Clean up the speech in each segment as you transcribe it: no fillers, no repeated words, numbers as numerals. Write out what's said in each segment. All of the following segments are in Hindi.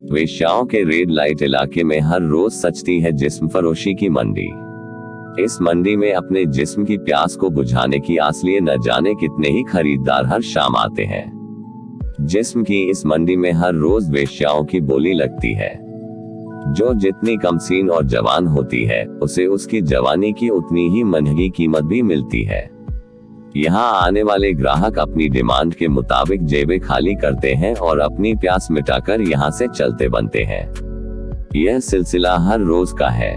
वेश्याओं के रेड लाइट इलाके में हर रोज सजती है जिस्म फरोशी की मंडी। इस मंडी में अपने जिस्म की प्यास को बुझाने की आस लिए न जाने कितने ही खरीदार हर शाम आते हैं। जिस्म की इस मंडी में हर रोज वेश्याओं की बोली लगती है। जो जितनी कमसीन और जवान होती है उसे उसकी जवानी की उतनी ही महंगी कीमत भी मिलती है। यहाँ आने वाले ग्राहक अपनी डिमांड के मुताबिक जेबें खाली करते हैं और अपनी प्यास मिटाकर यहाँ से चलते बनते हैं। यह सिलसिला हर रोज का है।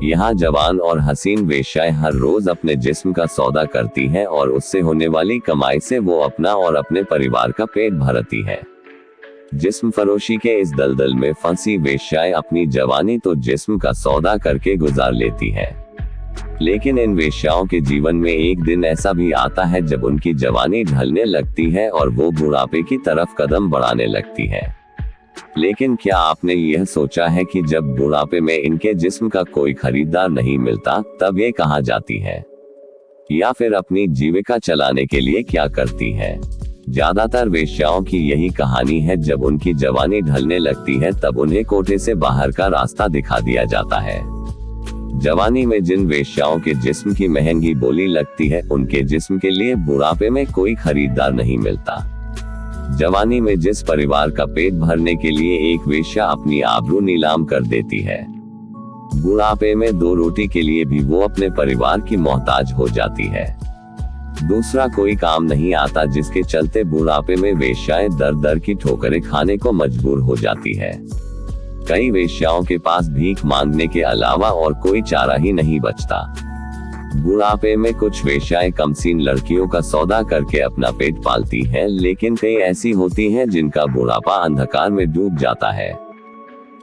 यहाँ जवान और हसीन वेश्याएं हर रोज अपने जिस्म का सौदा करती हैं और उससे होने वाली कमाई से वो अपना और अपने परिवार का पेट भरती है। जिस्म फरोशी के इस दलदल में फंसी वेश्याएं अपनी जवानी तो जिस्म का सौदा करके गुजार लेती है, लेकिन इन वेश्याओं के जीवन में एक दिन ऐसा भी आता है जब उनकी जवानी ढलने लगती है और वो बुढ़ापे की तरफ कदम बढ़ाने लगती है। लेकिन क्या आपने यह सोचा है कि जब बुढ़ापे में इनके जिस्म का कोई खरीदार नहीं मिलता तब ये कहाँ जाती है, या फिर अपनी जीविका चलाने के लिए क्या करती है? ज्यादातर वेश्याओं की यही कहानी है। जब उनकी जवानी ढलने लगती है तब उन्हें कोठे से बाहर का रास्ता दिखा दिया जाता है। जवानी में जिन वेश्याओं के जिस्म की महंगी बोली लगती है उनके जिस्म के लिए बुढ़ापे में कोई खरीदार नहीं मिलता। जवानी में जिस परिवार का पेट भरने के लिए एक वेश्या अपनी आबरू नीलाम कर देती है, बुढ़ापे में 2 रोटी के लिए भी वो अपने परिवार की मोहताज हो जाती है। दूसरा कोई काम नहीं आता जिसके चलते बुढ़ापे में वेश्याएं दर दर की ठोकरें खाने को मजबूर हो जाती है। कई वेश्याओं के पास भीख मांगने के अलावा और कोई चारा ही नहीं बचता। बुढ़ापे में कुछ वेश्याएं कमसीन लड़कियों का सौदा करके अपना पेट पालती हैं, लेकिन कई ऐसी होती हैं जिनका बुढ़ापा अंधकार में डूब जाता है,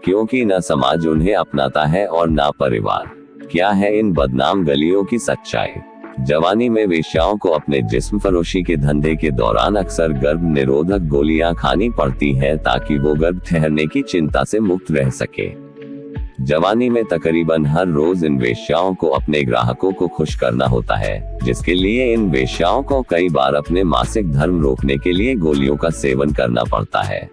क्योंकि न समाज उन्हें अपनाता है और न परिवार। क्या है इन बदनाम गलियों की सच्चाई? जवानी में वेश्याओं को अपने जिस्म फरोशी के धंधे के दौरान अक्सर गर्भ निरोधक गोलियां खानी पड़ती हैं ताकि वो गर्भ ठहरने की चिंता से मुक्त रह सके। जवानी में तकरीबन हर रोज इन वेश्याओं को अपने ग्राहकों को खुश करना होता है, जिसके लिए इन वेश्याओं को कई बार अपने मासिक धर्म रोकने के लिए गोलियों का सेवन करना पड़ता है।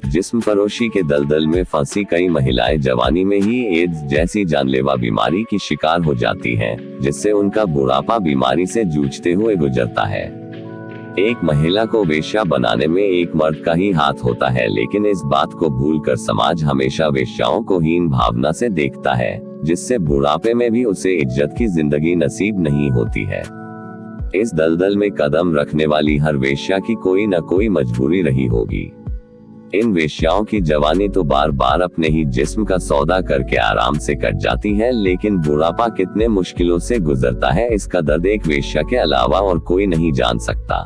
जिस्म फरोशी के दलदल में फंसी कई महिलाएं जवानी में ही एड्स जैसी जानलेवा बीमारी की शिकार हो जाती हैं, जिससे उनका बुढ़ापा बीमारी से जूझते हुए गुजरता है। एक महिला को वेश्या बनाने में एक मर्द का ही हाथ होता है, लेकिन इस बात को भूलकर समाज हमेशा वेश्याओं को हीन भावना से देखता है, जिससे बुढ़ापे में भी उसे इज्जत की जिंदगी नसीब नहीं होती है। इस दलदल में कदम रखने वाली हर वेश्या की कोई न कोई मजबूरी रही होगी। इन वेश्याओं की जवानी तो बार बार अपने ही जिस्म का सौदा करके आराम से कट जाती है, लेकिन बुढ़ापा कितने मुश्किलों से गुजरता है इसका दर्द एक वेश्या के अलावा और कोई नहीं जान सकता।